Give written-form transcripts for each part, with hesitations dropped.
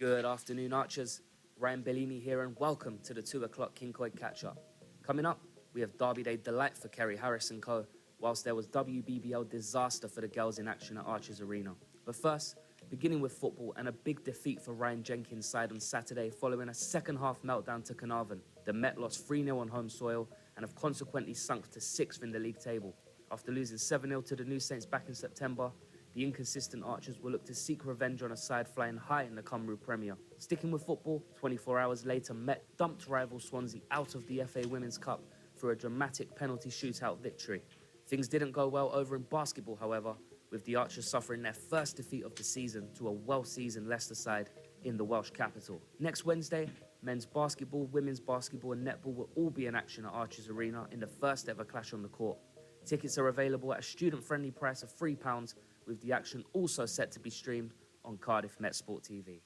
Good afternoon, Archers. Ryan Bellini here, and welcome to the 2 o'clock Kinkoid catch-up. Coming up, we have Derby Day delight for Kerry Harris & Co, whilst there was WBBL disaster for the girls in action at Archers Arena. But first, beginning with football and a big defeat for Ryan Jenkins' side on Saturday following a second-half meltdown to Carnarvon. The Met lost 3-0 on home soil and have consequently sunk to 6th in the league table. After losing 7-0 to the New Saints back in September, the inconsistent Archers will look to seek revenge on a side flying high in the Cymru Premier. Sticking with football, 24 hours later, Met dumped rival Swansea out of the FA Women's Cup through a dramatic penalty shootout victory. Things didn't go well over in basketball, however, with the Archers suffering their first defeat of the season to a well-seasoned Leicester side in the Welsh capital. Next Wednesday, men's basketball, women's basketball and netball will all be in action at Archers Arena in the first ever clash on the court. Tickets are available at a student-friendly price of £3, with the action also set to be streamed on Cardiff Met Sport TV.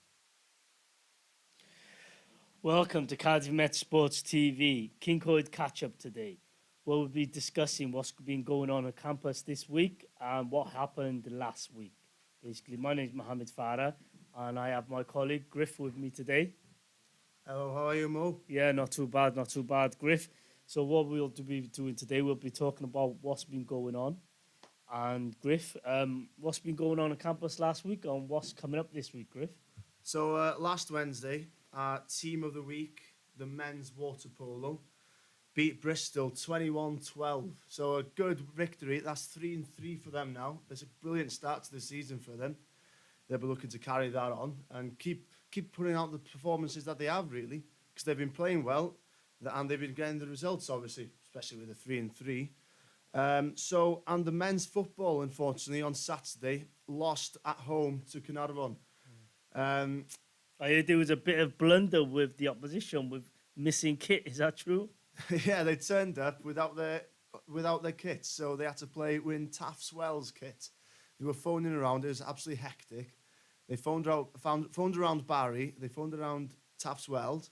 Welcome to Cardiff Met Sports TV, Kinkoid catch-up today. We'll be discussing what's been going on campus this week and what happened last week. Basically, my name is Mohammed Farah, and I have my colleague Griff with me today. Hello, how are you, Mo? Yeah, not too bad, Griff. So what we'll be doing today, we'll be talking about what's been going on. And Griff, what's been going on campus last week and what's coming up this week, Griff? So last Wednesday, our team of the week, the men's water polo, beat Bristol 21-12. So a good victory. That's 3-3 for them now. It's a brilliant start to the season for them. They'll be looking to carry that on and keep putting out the performances that they have, really, because they've been playing well and they've been getting the results, obviously, especially with the 3-3. And the men's football, unfortunately, on Saturday, lost at home to Carnarvon. I heard there was a bit of blunder with the opposition with missing kit. Is that true? Yeah, they turned up without their kit, so they had to play in Taff's Wells kit. They were phoning around. It was absolutely hectic. They phoned around Barry. They phoned around Taff's Wells,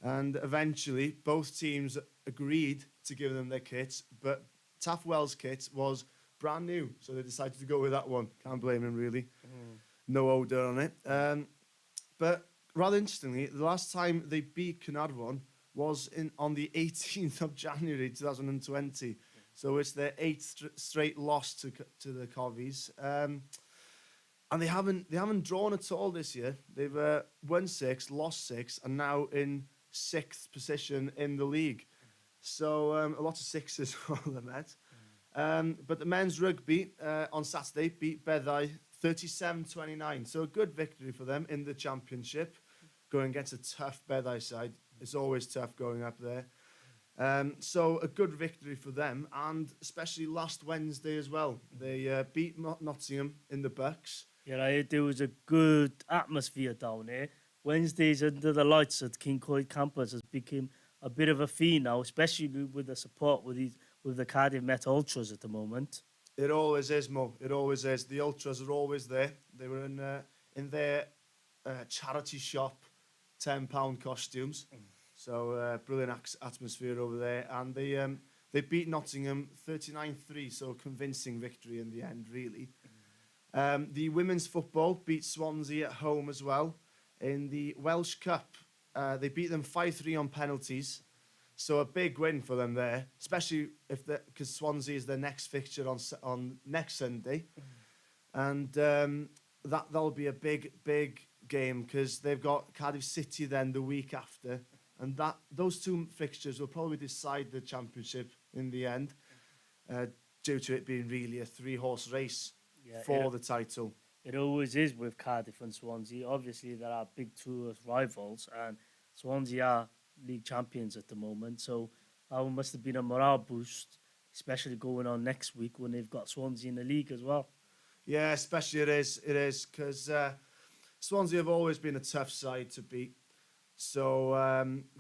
and eventually both teams agreed to give them their kits, but Taff Wells' kit was brand new, so they decided to go with that one. Can't blame him, really. No odour on it. But rather interestingly, the last time they beat Carnarvon was on the 18th of January 2020. So it's their 8th straight loss to the Covies. And they haven't drawn at all this year. They've won 6, lost 6, and now in 6th position in the league. So a lot of sixes for the Met. But the men's rugby on Saturday beat Beddau 37-29. So a good victory for them in the championship, going against a tough Beddau side. It's always tough going up there. So a good victory for them, and especially last Wednesday as well. They beat Nottingham in the Bucks. Yeah, I heard there was a good atmosphere down there. Wednesdays under the lights at Kinkoid campus has become a bit of a theme now, especially with the support with the Cardiff Met Ultras at the moment. It always is, Mo. It always is. The Ultras are always there. They were in their charity shop, £10 costumes. So brilliant atmosphere over there. And they beat Nottingham 39-3, so convincing victory in the end, really. The women's football beat Swansea at home as well. In the Welsh Cup, they beat them 5-3 on penalties. So a big win for them there, especially because Swansea is their next fixture on next Sunday. And that'll be a big game because they've got Cardiff City then the week after. And those two fixtures will probably decide the championship in the end, due to it being really a 3-horse race for the title. It always is with Cardiff and Swansea. Obviously, there are big two rivals, and Swansea are league champions at the moment. So that must have been a morale boost, especially going on next week when they've got Swansea in the league as well. Yeah, especially it is because Swansea have always been a tough side to beat. So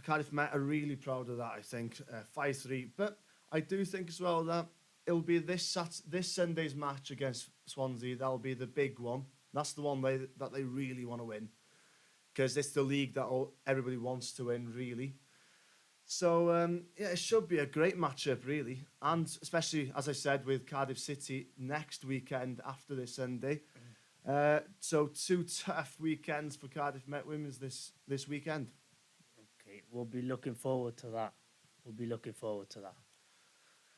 Cardiff Met are really proud of that, I think, 5-3. But I do think as well that it'll be this Sunday's match against Swansea. That'll be the big one. That's the one that they really want to win, because it's the league that everybody wants to win, really. So, it should be a great matchup, really. And especially, as I said, with Cardiff City next weekend after this Sunday. So 2 tough weekends for Cardiff Met Women's this weekend. Okay, we'll be looking forward to that. We'll be looking forward to that.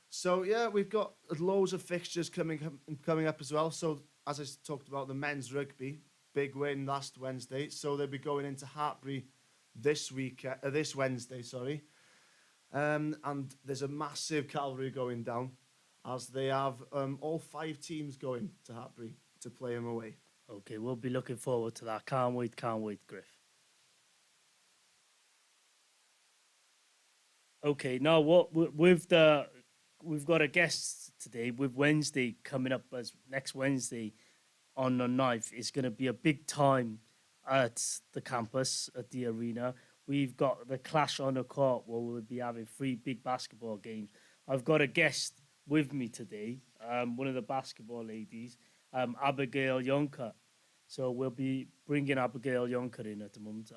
So yeah, we've got loads of fixtures coming up as well. So as I talked about, the men's rugby, big win last Wednesday. So they'll be going into Hartpury this Wednesday, sorry. And there's a massive cavalry going down, as they have all 5 teams going to Hartpury to play them away. Okay, we'll be looking forward to that. Can't wait, Griff. Okay, now we've got a guest today with Wednesday coming up as next Wednesday on the 9th. It's going to be a big time at the campus, at the arena. We've got the Clash on the Court where we'll be having 3 big basketball games. I've got a guest with me today, one of the basketball ladies, Abigail Yonker. So we'll be bringing Abigail Yonker in at the moment.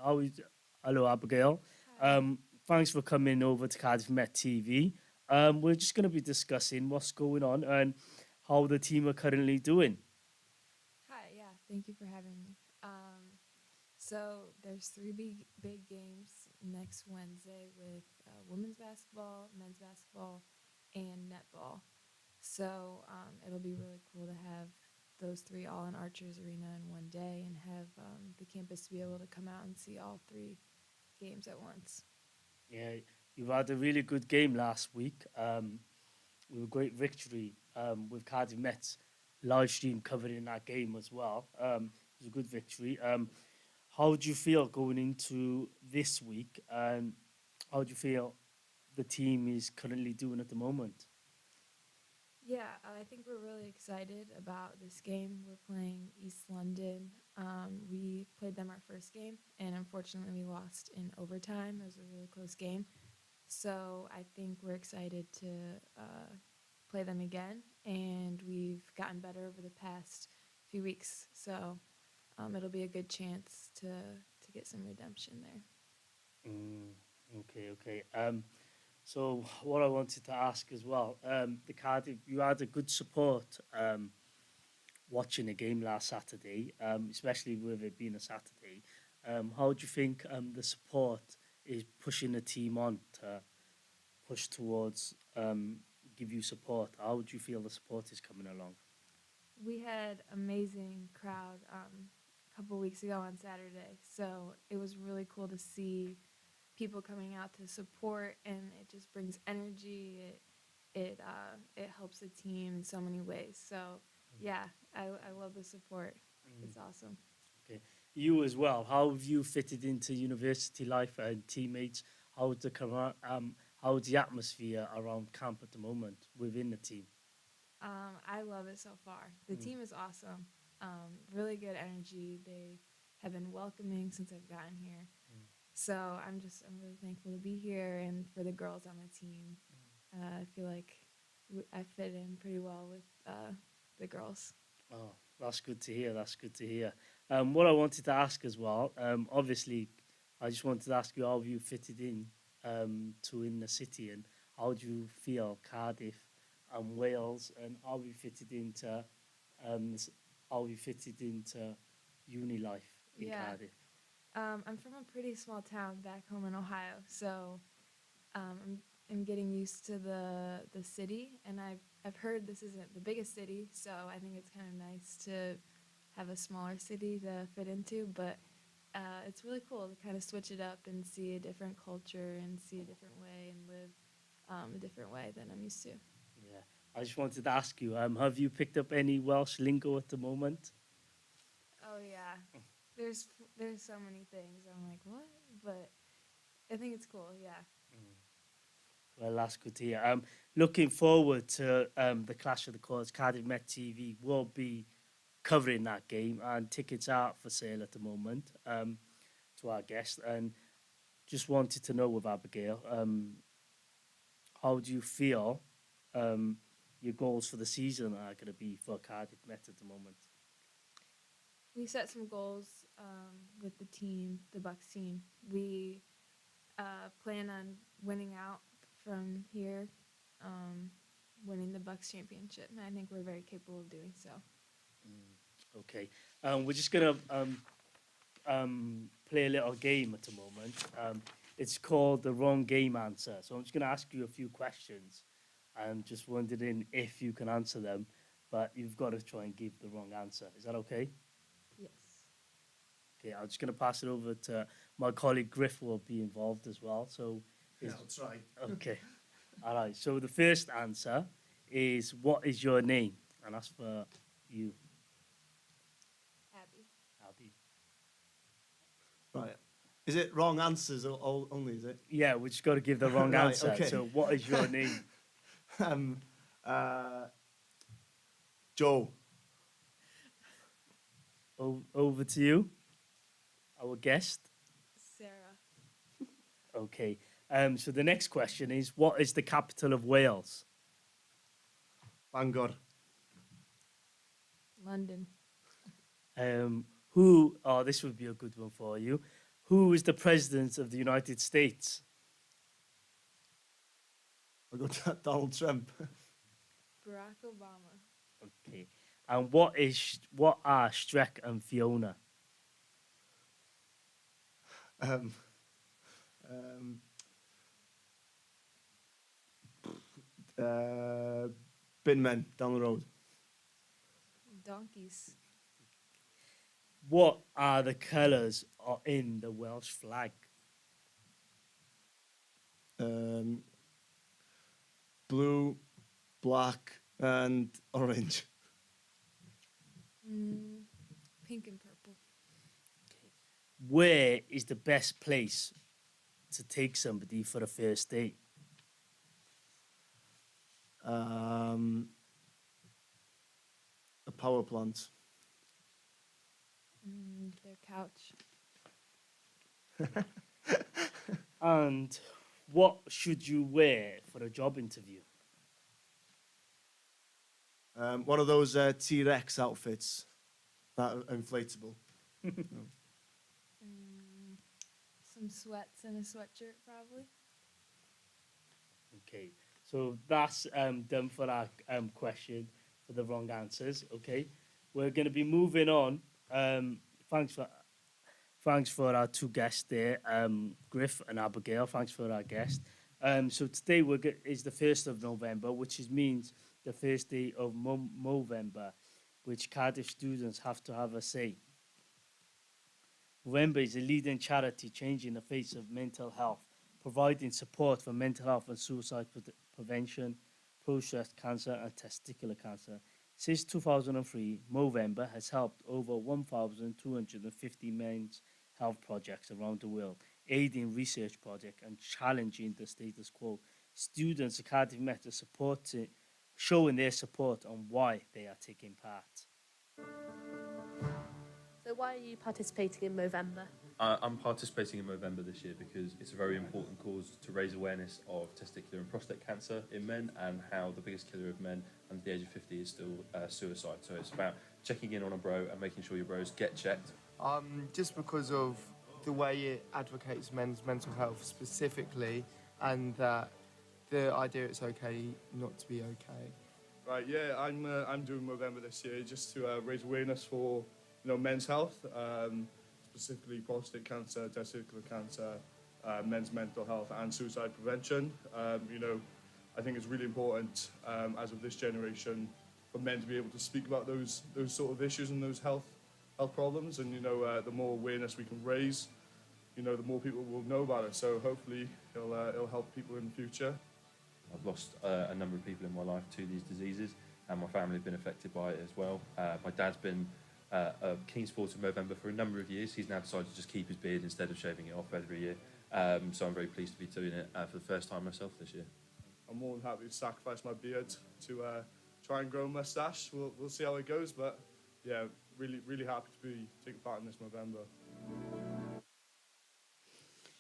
Hello, Abigail. Thanks for coming over to Cardiff Met TV. We're just going to be discussing what's going on and how the team are currently doing. Hi, yeah, thank you for having me. So there's 3 big games next Wednesday with women's basketball, men's basketball, and netball. So it'll be really cool to have those 3 all in Archers Arena in one day and have the campus be able to come out and see all 3 games at once. Yeah, you've had a really good game last week with a great victory with Cardiff Mets live stream covering that game as well. It was a good victory. How do you feel going into this week, and how do you feel the team is currently doing at the moment? Yeah, I think we're really excited about this game. We're playing East London. We played them our first game, and unfortunately we lost in overtime. It was a really close game. So I think we're excited to play them again, and we've gotten better over the past few weeks. So it'll be a good chance to get some redemption there. Okay. So what I wanted to ask as well, the Cardiff, you had a good support watching the game last Saturday, especially with it being a Saturday. How do you think the support is pushing the team on to push towards give you support? How do you feel the support is coming along? We had amazing crowd a couple weeks ago on Saturday, so it was really cool to see people coming out to support, and it just brings energy. It helps the team in so many ways. So yeah, I love the support. It's awesome. Okay, you as well. How have you fitted into university life and teammates? How's the atmosphere around camp at the moment within the team? I love it so far. The team is awesome. Really good energy. They have been welcoming since I've gotten here. So I'm really thankful to be here, and for the girls on the team. I feel like I fit in pretty well with the girls. Oh, that's good to hear. That's good to hear. What I wanted to ask as well, obviously, I just wanted to ask you how you fitted in to in the city, and how do you feel Cardiff and Wales, and how you fitted into uni life in Cardiff. I'm from a pretty small town back home in Ohio, so I'm getting used to the city, and I've heard this isn't the biggest city, so I think it's kind of nice to have a smaller city to fit into, but it's really cool to kind of switch it up and see a different culture and see a different way and live a different way than I'm used to. Yeah, I just wanted to ask you, have you picked up any Welsh lingo at the moment? Oh yeah, there's so many things. I'm like, what? But I think it's cool. Yeah. Well, that's good to hear. Looking forward to the Clash of the Courts. Cardiff Met TV will be covering that game, and tickets are for sale at the moment to our guest. And just wanted to know with Abigail, how do you feel your goals for the season are going to be for Cardiff Met at the moment? We set some goals with the team, the Bucks team. We plan on winning out from here, winning the Bucks championship, and I think we're very capable of doing so. Okay. We're just gonna play a little game at the moment. It's called the wrong game answer. So I'm just gonna ask you a few questions. I'm just wondering if you can answer them, but you've got to try and give the wrong answer. Is that okay? Yes. Okay. I'm just gonna pass it over to my colleague Griff. Will be involved as well. So, Yeah, I'll try. okay. All right. So the first answer is what is your name? And that's for you, Abby. Abby. Right. Is it wrong answers only, is it? Yeah, we just got to give the wrong Right, answer. okay. So what is your name? Um, uh, Joe. Over to you, our guest. Sarah. Okay. So the next question is, what is the capital of Wales? Bangor. London. Who? Oh, this would be a good one for you. Who is the president of the United States? I got Donald Trump. Barack Obama. Okay. And what are Shrek and Fiona? Um, um, bin men down the road. Donkeys. What are the colours in the Welsh flag? Blue, black, and orange. Pink and purple. Where is the best place to take somebody for a first date? A power plant. Their couch. And what should you wear for a job interview? One of those T-Rex outfits that are inflatable. Some sweats and a sweatshirt, probably. Okay, so that's done for our question for the wrong answers. Okay, we're going to be moving on. Thanks for our two guests there, Griff and Abigail. Thanks for our guest. So today is the 1st of November, which means the first day of Movember, which Cardiff students have to have a say. Movember is a leading charity changing the face of mental health, providing support for mental health and suicide prevention, prostate cancer and testicular cancer. Since 2003, Movember has helped over 1,250 men's health projects around the world, aiding research projects and challenging the status quo. Students at Cardiff Met are showing their support on why they are taking part. So why are you participating in Movember? I'm participating in Movember this year because it's a very important cause to raise awareness of testicular and prostate cancer in men and how the biggest killer of men under the age of 50 is still suicide. So it's about checking in on a bro and making sure your bros get checked. Just because of the way it advocates men's mental health specifically, and that the idea it's okay not to be okay. Right, yeah, I'm doing Movember this year just to raise awareness for men's health, specifically prostate cancer, testicular cancer, men's mental health, and suicide prevention. I think it's really important as of this generation for men to be able to speak about those sort of issues and those health problems. And the more awareness we can raise, the more people will know about it. So hopefully it'll help people in the future. I've lost a number of people in my life to these diseases, and my family have been affected by it as well. My dad's been a keen supporter of Movember for a number of years. He's now decided to just keep his beard instead of shaving it off every year. So I'm very pleased to be doing it for the first time myself this year. I'm more than happy to sacrifice my beard to try and grow a moustache. We'll see how it goes, but yeah, really happy to be taking part in this Movember.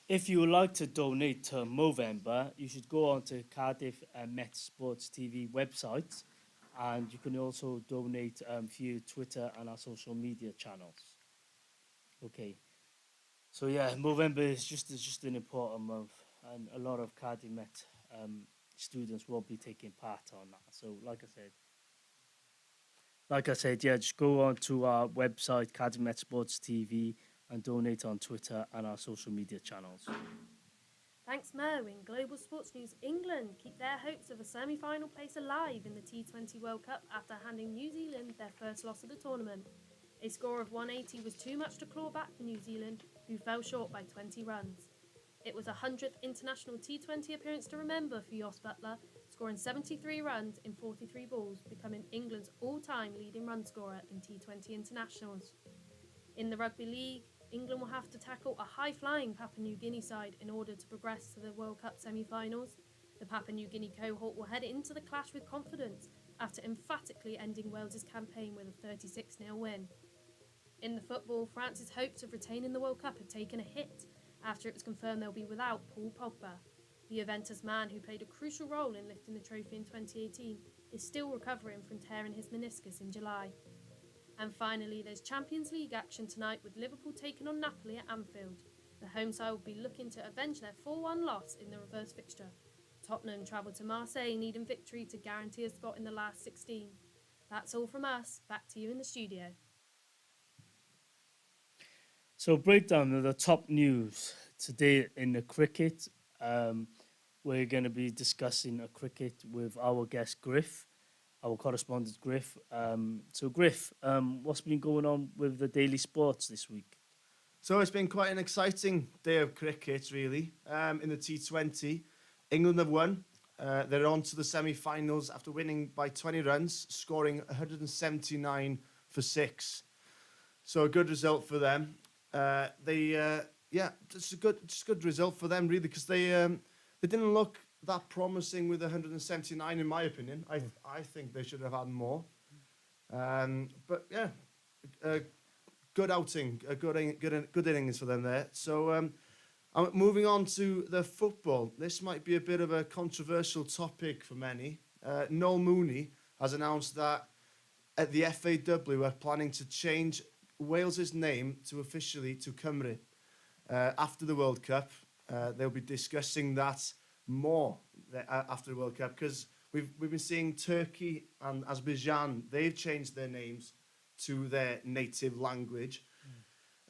If you would like to donate to Movember, you should go on to Cardiff Met Sports TV website, and you can also donate via Twitter and our social media channels. Okay, so yeah, Movember is just an important month, and a lot of Cardiff Met students will be taking part on that. So, like like I said, yeah, just go on to our website, Cardiff Met Sports TV, and donate on Twitter and our social media channels. Thanks, Mo. In global sports news, England keep their hopes of a semi-final place alive in the T20 World Cup after handing New Zealand their first loss of the tournament. A score of 180 was too much to claw back for New Zealand, who fell short by 20 runs. It was a 100th international T20 appearance to remember for Jos Buttler, scoring 73 runs in 43 balls, becoming England's all-time leading run scorer in T20 internationals. In the Rugby League, England will have to tackle a high-flying Papua New Guinea side in order to progress to the World Cup semi-finals. The Papua New Guinea cohort will head into the clash with confidence after emphatically ending Wales's campaign with a 36-0 win. In the football, France's hopes of retaining the World Cup have taken a hit after it was confirmed they'll be without Paul Pogba. The Juventus man, who played a crucial role in lifting the trophy in 2018, is still recovering from tearing his meniscus in July. And finally, there's Champions League action tonight with Liverpool taking on Napoli at Anfield. The home side will be looking to avenge their 4-1 loss in the reverse fixture. Tottenham travel to Marseille needing victory to guarantee a spot in the last 16. That's all from us. Back to you in the studio. So, breakdown of the top news today in the cricket. We're going to be discussing a cricket with our guest Griff, our correspondent Griff. So, Griff, what's been going on with the daily sports this week? So it's been quite an exciting day of cricket, really. In the T20, England have won. They're on to the semi-finals after winning by 20 runs, scoring 179 for 6. So a good result for them. Just a good result for them, really, because they didn't look that promising with 179, in my opinion. I think they should have had more. But yeah, good outing, good innings for them there. So I'm moving on to the football. This might be a bit of a controversial topic for many. Noel Mooney has announced that at the FAW are planning to change Wales's name officially to Cymru. After the World Cup, they'll be discussing that more after the World Cup, because we've been seeing Turkey and Azerbaijan, they've changed their names to their native language.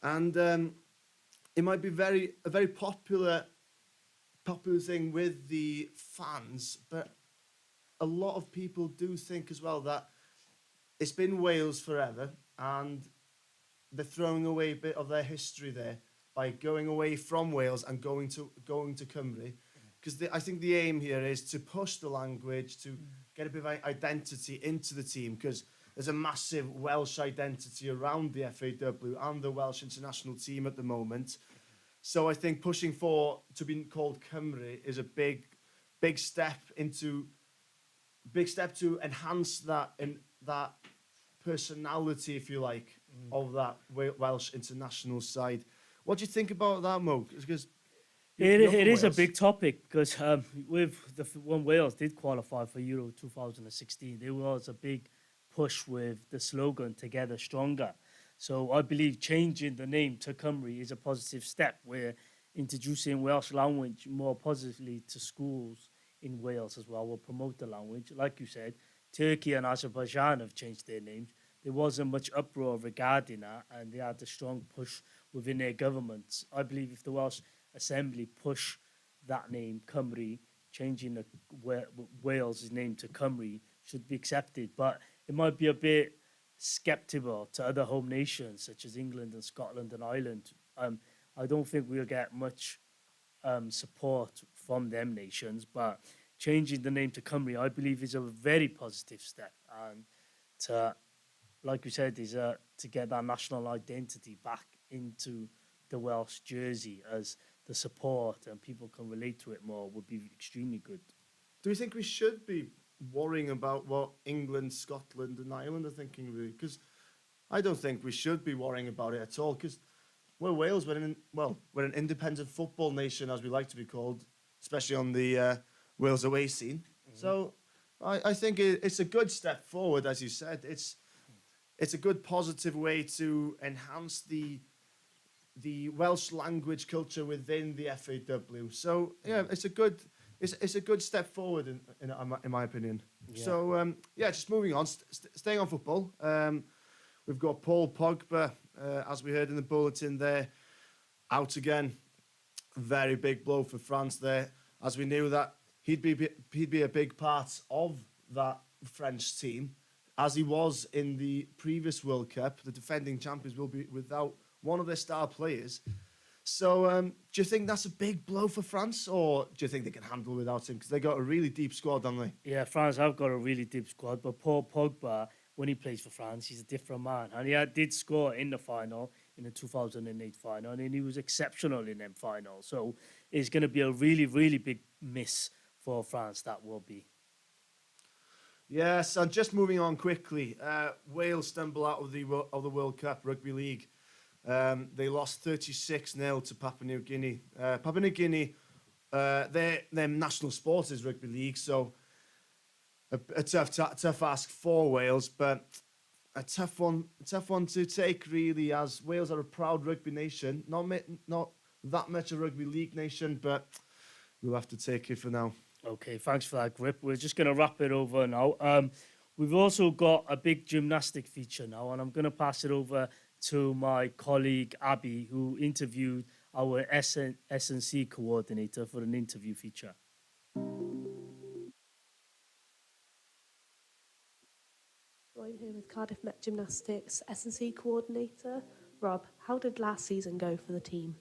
And it might be a very popular thing with the fans, but a lot of people do think as well that it's been Wales forever, and they're throwing away a bit of their history there by going away from Wales and going to Cymru, because I think the aim here is to push the language, to get a bit of identity into the team, because there's a massive Welsh identity around the FAW and the Welsh international team at the moment. So I think pushing to be called Cymru is a big step to enhance that personality, if you like, of that Welsh international side. What do you think about that, Mo? Because it is a big topic, because when Wales did qualify for Euro 2016, there was a big push with the slogan "Together Stronger." So I believe changing the name to Cymru is a positive step. We're introducing Welsh language more positively to schools in Wales as well. We'll promote the language. Like you said, Turkey and Azerbaijan have changed their names. There wasn't much uproar regarding that, and they had a strong push within their governments. I believe if the Welsh Assembly push that name, Cymru, changing Wales' name to Cymru should be accepted. But it might be a bit sceptical to other home nations such as England and Scotland and Ireland. I don't think we'll get much support from them nations, but changing the name to Cymru, I believe, is a very positive step. And to, like you said, is to get that national identity back into the Welsh jersey, as the support and people can relate to it more would be extremely good. Do you think we should be worrying about what England, Scotland and Ireland are thinking, really? Because I don't think we should be worrying about it at all, because we're Wales, we're an independent football nation, as we like to be called, especially on the Wales away scene. So I think it's a good step forward, as you said. It's a good positive way to enhance the Welsh language culture within the FAW. So yeah, it's a good step forward in my opinion. Yeah. So, just moving on, staying on football. We've got Paul Pogba, as we heard in the bulletin there, out again. Very big blow for France there, as we knew that he'd be a big part of that French team, as he was in the previous World Cup. The defending champions will be without one of their star players. So, do you think that's a big blow for France, or do you think they can handle without him? Because they got a really deep squad, haven't they? Yeah, France have got a really deep squad, but Paul Pogba, when he plays for France, he's a different man. And he did score in the final, in the 2008 final, and he was exceptional in them finals. So it's going to be a really, really big miss for France, that will be. Yes, and just moving on quickly, Wales stumble out of the World Cup Rugby League. They lost 36-0 to Papua New Guinea. Papua New Guinea, their national sport is rugby league, so a tough ask for Wales, but a tough one to take really, as Wales are a proud rugby nation, not that much a rugby league nation, but we'll have to take it for now. Okay, thanks for that, Grip. We're just going to wrap it over now. We've also got a big gymnastic feature now, and I'm going to pass it over to my colleague Abby, who interviewed our S&C coordinator for an interview feature. Join here with Cardiff Met Gymnastics S&C coordinator Rob. How did last season go for the team?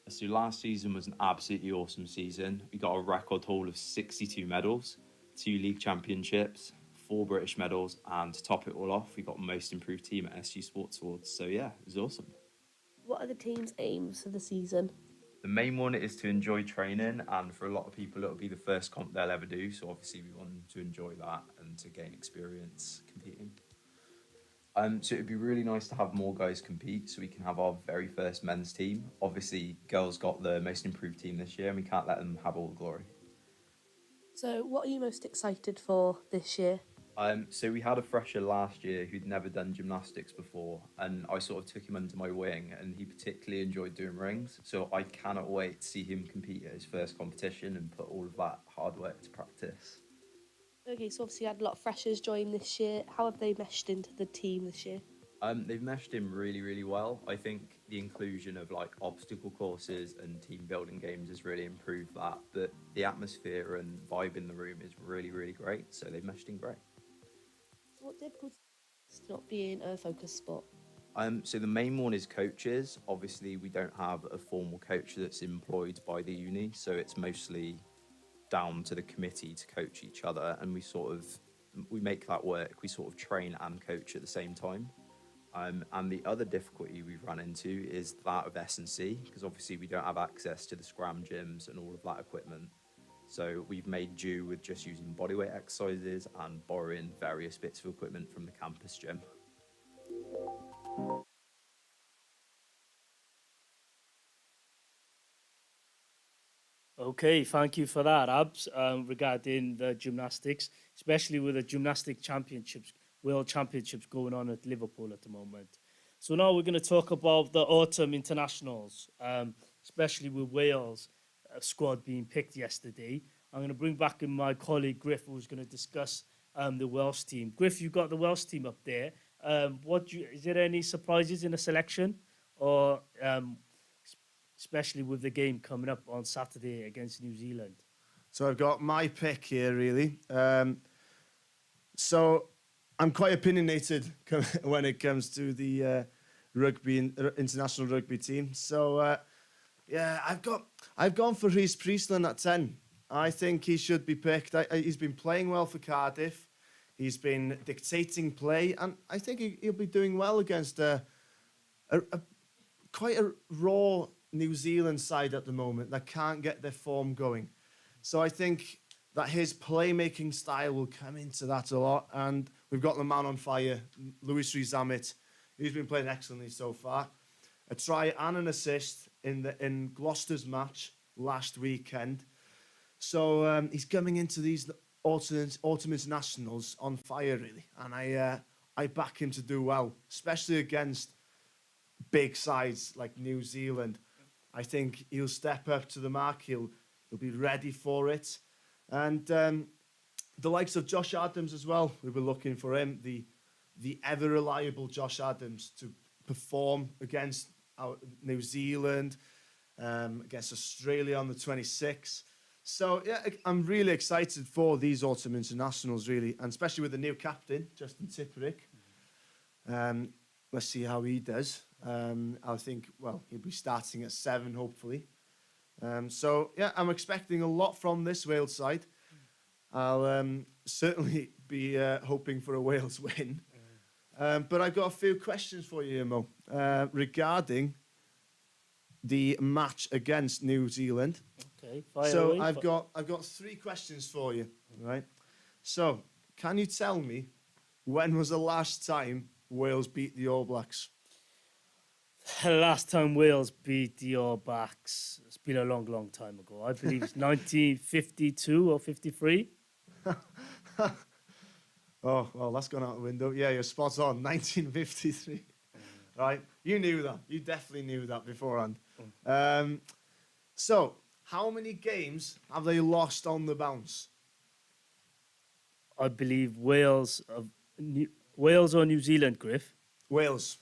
So last season was an absolutely awesome season. We got a record haul of 62 medals, 2 league championships, 4 British medals, and to top it all off, we got most improved team at SU Sports Awards. So yeah, it was awesome. What are the team's aims for the season? The main one is to enjoy training, and for a lot of people it'll be the first comp they'll ever do. So obviously we want them to enjoy that and to gain experience competing. So it'd be really nice to have more guys compete so we can have our very first men's team. Obviously, girls got the most improved team this year and we can't let them have all the glory. So what are you most excited for this year? So we had a fresher last year who'd never done gymnastics before, and I sort of took him under my wing, and he particularly enjoyed doing rings. So I cannot wait to see him compete at his first competition and put all of that hard work to practice. Okay, so obviously you had a lot of freshers join this year. How have they meshed into the team this year? They've meshed in really, really well. I think the inclusion of like obstacle courses and team building games has really improved that. But the atmosphere and vibe in the room is really, really great. So they've meshed in great. What difficulties not being a focus spot? So the main one is coaches. Obviously, we don't have a formal coach that's employed by the uni, so it's mostly down to the committee to coach each other, and we make that work. We sort of train and coach at the same time. And the other difficulty we've run into is that of S&C, because obviously we don't have access to the scram gyms and all of that equipment. So we've made do with just using bodyweight exercises and borrowing various bits of equipment from the campus gym. Okay, thank you for that, Abs, regarding the gymnastics, especially with the gymnastic championships, world championships going on at Liverpool at the moment. So now we're going to talk about the autumn internationals, especially with Wales squad being picked yesterday. I'm going to bring back in my colleague Griff, who's going to discuss the Welsh team. Griff, you've got the Welsh team up there. Is there any surprises in the selection, or especially with the game coming up on Saturday against New Zealand? So I've got my pick here, really. So I'm quite opinionated when it comes to the international rugby team. So I've gone for Rhys Priestland at 10. I think he should be picked. He's been playing well for Cardiff. He's been dictating play, and I think he'll be doing well against quite a raw New Zealand side at the moment that can't get their form going. So I think that his playmaking style will come into that a lot, and we've got the man on fire, Lewis Rees-Zammit, who's been playing excellently so far. A try and an assist in Gloucester's match last weekend. So he's coming into these autumn internationals on fire, really, and I back him to do well, especially against big sides like New Zealand. I think he'll step up to the mark. He'll be ready for it, and the likes of Josh Adams as well. We were looking for him, the ever reliable Josh Adams, to perform against New Zealand, against Australia on the 26th. So yeah, I'm really excited for these autumn internationals, really, and especially with the new captain, Justin Tipperick. Let's see how he does. I think, well, he'll be starting at 7, hopefully. So yeah, I'm expecting a lot from this Wales side. I'll certainly be hoping for a Wales win. But I've got a few questions for you, Mo, regarding the match against New Zealand. Okay, fire So away. I've got 3 questions for you, right? So can you tell me, when was the last time Wales beat the All Blacks? The last time Wales beat the All Blacks, it's been a long, long time ago. I believe it's 1952 or 53. Oh, well, that's gone out the window. Yeah, you're spot on. 1953. Right? You knew that. You definitely knew that beforehand. So, how many games have they lost on the bounce? I believe Wales or New Zealand, Griff. Wales.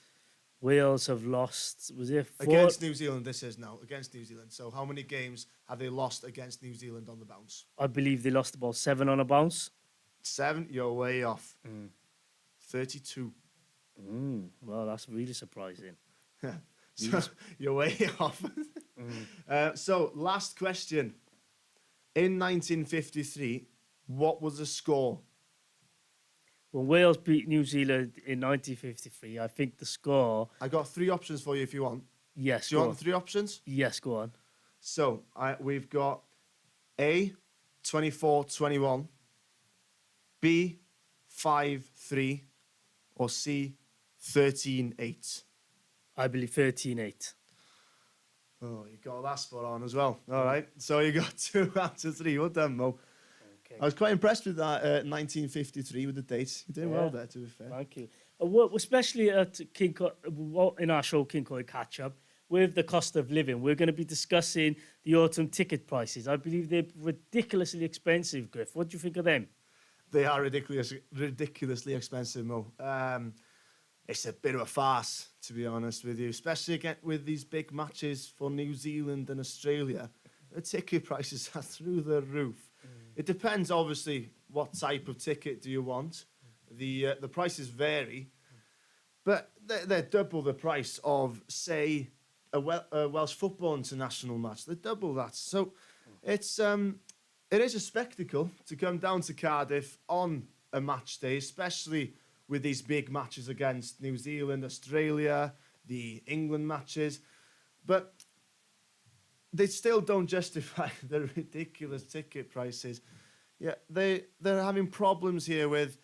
Wales have lost, was it 4? Against New Zealand, this is now. Against New Zealand. So, how many games have they lost against New Zealand on the bounce? I believe they lost about 7 on a bounce. 7? You're way off. 32. Well, that's really surprising. So, you're way off. So, last question. In 1953, what was the score? When Wales beat New Zealand in 1953, I think the score... I got 3 options for you if you want. Yes, Do you go want on. the 3 options? Yes, go on. So, we've got A, 24-21, B, 5-3, or C, 13-8. I believe 13-8. Oh, you got that spot on as well. All right. So you got 2 out of 3. Well done, Mo. Okay. I was quite impressed with that 1953 with the dates. You're doing well there, to be fair. Thank you. Especially at in our show, King Coy Catch Up, with the cost of living, we're going to be discussing the autumn ticket prices. I believe they're ridiculously expensive, Griff. What do you think of them? They are ridiculously expensive, Mo. It's a bit of a farce, to be honest with you, especially again with these big matches for New Zealand and Australia. The ticket prices are through the roof. It depends, obviously, what type of ticket do you want. The prices vary, but they're double the price of, say, a Welsh football international match. They're double that. So it is a spectacle to come down to Cardiff on a match day, especially with these big matches against New Zealand, Australia, the England matches. But they still don't justify the ridiculous ticket prices. Yeah, they're having problems here with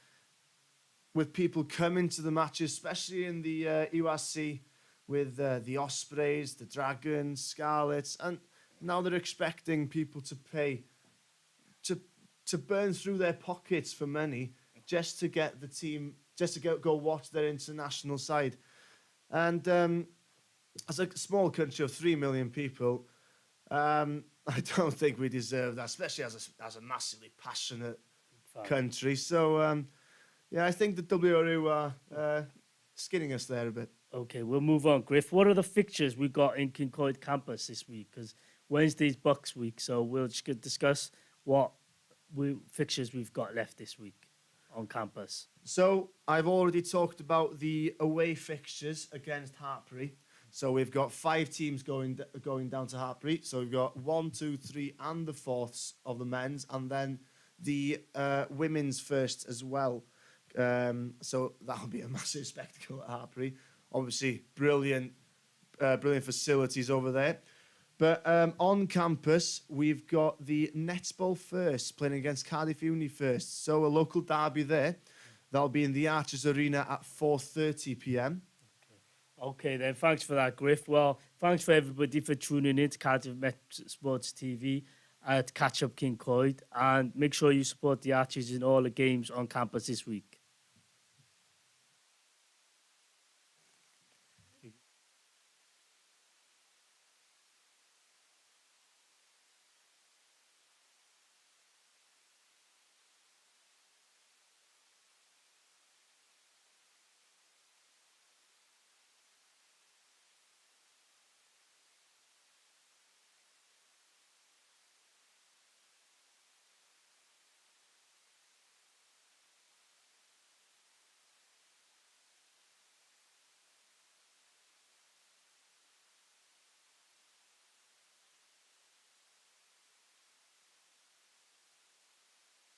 people coming to the matches, especially in the URC, with the Ospreys, the Dragons, Scarlets, and now they're expecting people to pay to burn through their pockets for money just to get the team, just to go watch their international side. And as a small country of 3 million people, I don't think we deserve that, especially as a massively passionate country. So, yeah, I think the WRU are skinning us there a bit. Okay, we'll move on. Griff, what are the fixtures we got in Kincoid campus this week? Because Wednesday's Bucks week, so we'll just discuss what fixtures we've got left this week on campus. So I've already talked about the away fixtures against Hartpury. So we've got 5 teams going down to Hartpury. So we've got 1, 2, 3, and the 4ths of the men's, and then the women's first as well. So that'll be a massive spectacle at Hartpury. Obviously, brilliant facilities over there. But on campus, we've got the netball first, playing against Cardiff Uni first. So a local derby there. That'll be in the Archers Arena at 4:30 p.m. Okay, then. Thanks for that, Griff. Well, thanks for everybody for tuning in to Cardiff Met Sports TV at Catch Up Kincoid. And make sure you support the Archers in all the games on campus this week.